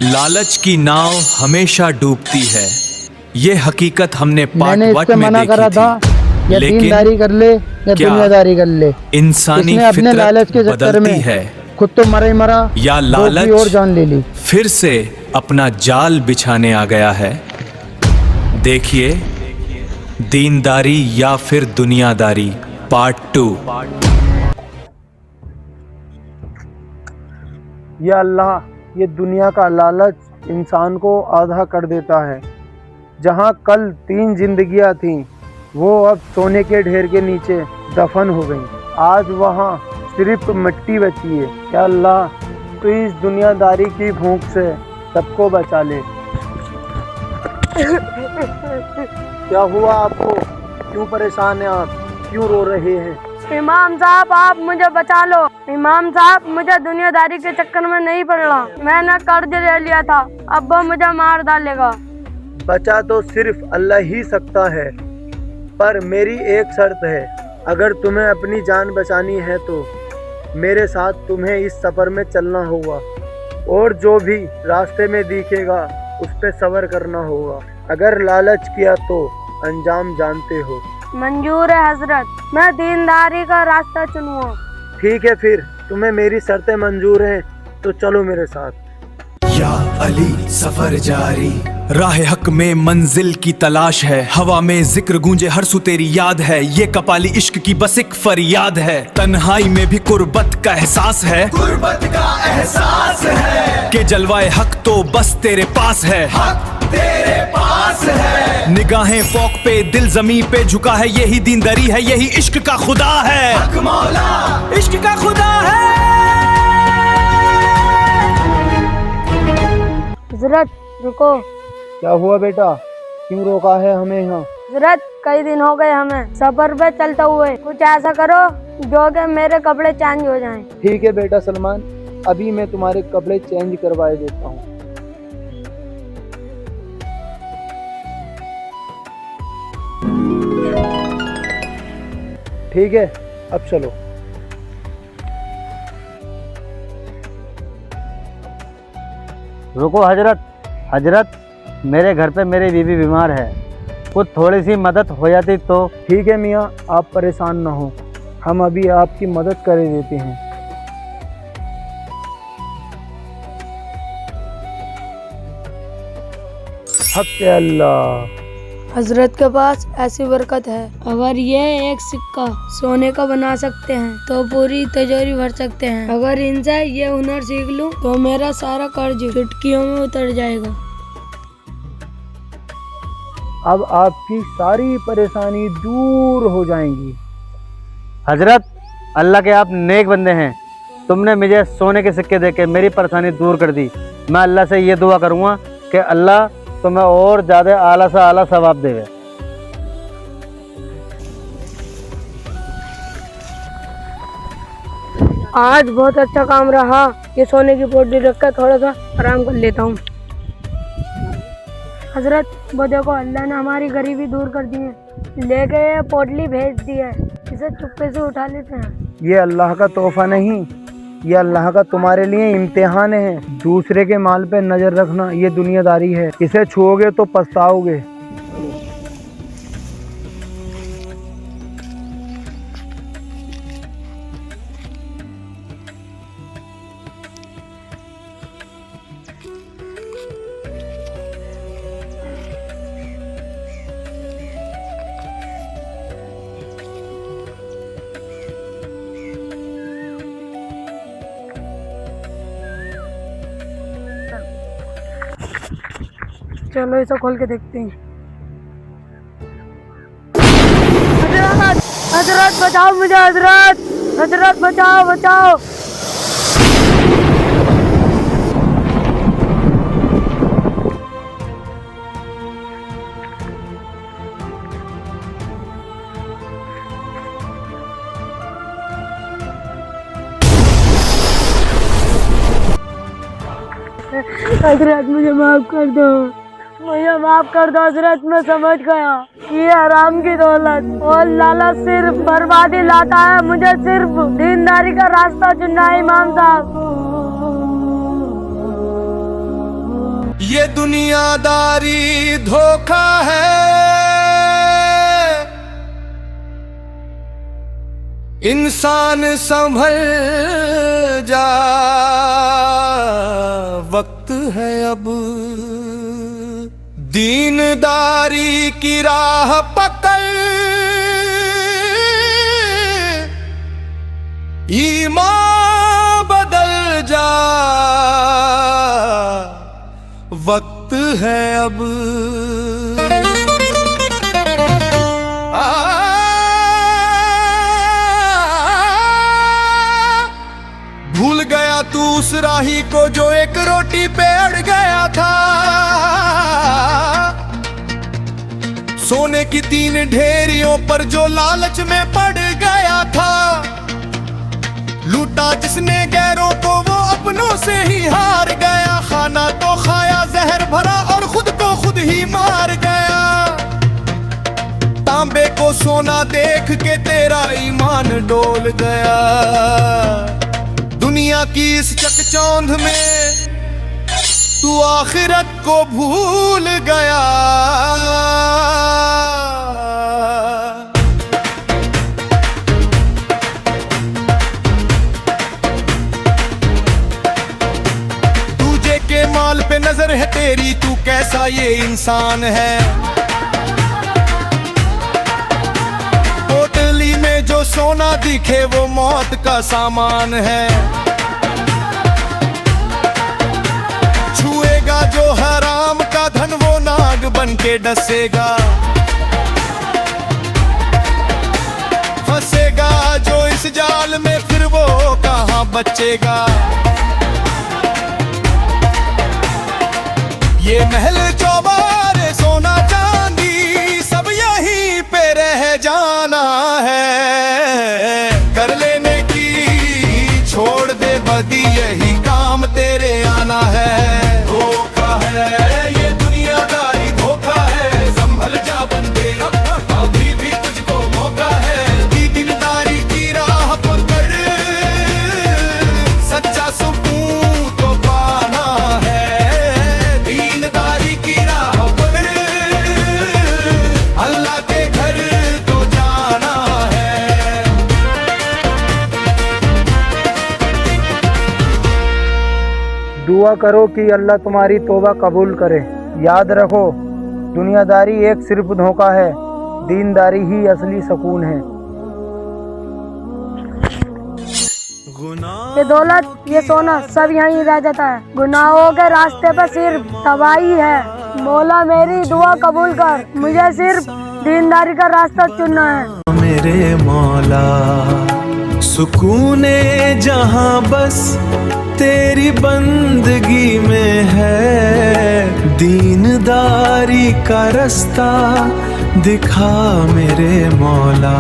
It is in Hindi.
लालच की नाव हमेशा डूबती है, ये हकीकत हमने पार्ट मैंने इससे 1 में मना करा देखी था थी। या दीनदारी कर ले या क्या दुनियादारी कर ले। इंसानी इसने अपने लालच के फितरत चक्कर बदलती में है खुद तो मरा ही मरा, या दो की लालच और जान ले ली। फिर से अपना जाल बिछाने आ गया है? देखिए, दीनदारी या फिर दुनियादारी पार्ट 2। या अल्लाह, ये दुनिया का लालच इंसान को आधा कर देता है। जहाँ कल 3 जिंदगियाँ थीं, वो अब सोने के ढेर के नीचे दफन हो गई। आज वहाँ सिर्फ मिट्टी बची है। या अल्लाह, तो इस दुनियादारी की भूख से सबको बचा ले। क्या हुआ आपको? क्यों परेशान हैं आप? क्यों रो रहे हैं? इमाम साहब, आप मुझे बचा लो। इमाम साहब, मुझे दुनियादारी के चक्कर में नहीं पड़ना। मैंने कर्ज ले लिया था, अब वो मुझे मार डालेगा। बचा तो सिर्फ अल्लाह ही सकता है, पर मेरी एक शर्त है। अगर तुम्हें अपनी जान बचानी है तो मेरे साथ तुम्हें इस सफ़र में चलना होगा, और जो भी रास्ते में दिखेगा उस पर सब्र करना होगा। अगर लालच किया तो अंजाम जानते हो। मंजूर है हजरत, मैं दीनदारी का रास्ता चुनूंगा। ठीक है, फिर तुम्हें मेरी शर्तें मंजूर हैं तो चलो मेरे साथ। या अली सफर जारी, राह हक में मंजिल की तलाश है। हवा में जिक्र गूंजे हर सू तेरी याद है। ये कपाली इश्क की बस एक फरियाद है। तन्हाई में भी कुर्बत का एहसास है, कुर्बत का एहसास है कि जलवाए हक तो बस तेरे पास है, हक तेरे पास है। निगाहें फौक पे, दिल जमी पे झुका है। यही दीनदारी है, यही इश्क का खुदा है। हक मौला इश्क का खुदा है। हजरत रुको। क्या हुआ बेटा? क्यों रोका है हमें यहाँ? हजरत, कई दिन हो गए हमें सफर पे चलते हुए। कुछ ऐसा करो जो कि मेरे कपड़े चेंज हो जाएं। ठीक है बेटा सलमान, अभी मैं तुम्हारे कपड़े चेंज करवाए देता हूँ। ठीक है, अब चलो। रुको हजरत। हजरत, मेरे घर पे मेरी बीवी बीमार है, कुछ थोड़ी सी मदद हो जाती तो। ठीक है मियाँ, आप परेशान ना हो, हम अभी आपकी मदद कर देते हैं। हक अल्लाह। हजरत के पास ऐसी बरकत है, अगर ये एक सिक्का सोने का बना सकते हैं तो पूरी तिजोरी भर सकते हैं। अगर इनसे ये हुनर सीख लूं तो मेरा सारा कर्ज चुटकियों में उतर जाएगा। अब आपकी सारी परेशानी दूर हो जाएंगी। हजरत, अल्लाह के आप नेक बंदे हैं। तुमने मुझे सोने के सिक्के देके मेरी परेशानी दूर कर दी। मैं अल्लाह से ये दुआ करूँगा कि अल्लाह तुम्हें और ज़्यादा आला से आला सवाब देवे। आज बहुत अच्छा काम रहा। ये सोने की पोटली रखकर थोड़ा सा आराम कर लेता हूँ। हजरत, वो देखो, अल्लाह ने हमारी गरीबी दूर कर दी है। लेके ये पोटली भेज दी है, इसे चुप्पे से उठा लेते हैं। ये अल्लाह का तोहफा नहीं, ये अल्लाह का तुम्हारे लिए इम्तिहान है। दूसरे के माल पे नजर रखना ये दुनियादारी है। इसे छुओगे तो पछताओगे। चलो इसे खोल के देखते हैं। हजरत, हजरत बचाओ मुझे। हजरत, हजरत बचाओ, बचाओ। हजरत, मुझे माफ कर दो, मुझे माफ कर दो हजरत। मैं समझ गया ये हराम की दौलत और लालच सिर्फ बर्बादी लाता है। मुझे सिर्फ दीनदारी का रास्ता चुनना है इमाम साहब। ये दुनियादारी धोखा है, इंसान संभल जा, वक्त है अब दीनदारी की राह पकड़, ईमान बदल जा, वक्त है अब। भूल गया तू उस राही को जो एक रोटी पे अड़ गया था, सोने की 3 ढेरियों पर जो लालच में पड़ गया था, लूटा जिसने गैरों को वो अपनों से ही हार गया, खाना तो खाया जहर भरा और खुद को खुद ही मार गया। तांबे को सोना देख के तेरा ईमान डोल गया, दुनिया की इस चकचौंध में तू आखिरत को भूल गया। दूजे के माल पे नजर है तेरी, तू कैसा ये इंसान है। पोटली में जो सोना दिखे वो मौत का सामान है, छुएगा जो हराम का धन वो नाग बन के डसेगा, फंसेगा जो इस जाल में फिर वो कहाँ बचेगा। ये महल चौबारे सोना चांदी सब यहीं पे रह जाना है, कर लेने की छोड़ दे बदी यही काम तेरे आना है। धोखा है ये दुनियादारी धोखा है, संभल जा बंदे अभी भी तुझको मौका है, दीनदारी की राह पकड़, सच्चा सुकून तो पाना है, दीनदारी की राह पकड़, अल्लाह के घर तो जाना है। दुआ करो कि अल्लाह तुम्हारी तौबा कबूल करे। याद रखो दुनियादारी एक सिर्फ धोखा है, दीनदारी ही असली सुकून है। ये दौलत ये सोना सब यहीं रह जाता है, गुनाहों के रास्ते पर सिर्फ तबाही है। मौला मेरी दुआ कबूल कर, मुझे सिर्फ दीनदारी का रास्ता चुनना है। मेरे मौला सुकूने जहां बस तेरी बंदगी में है, दीनदारी का रास्ता दिखा मेरे मौला।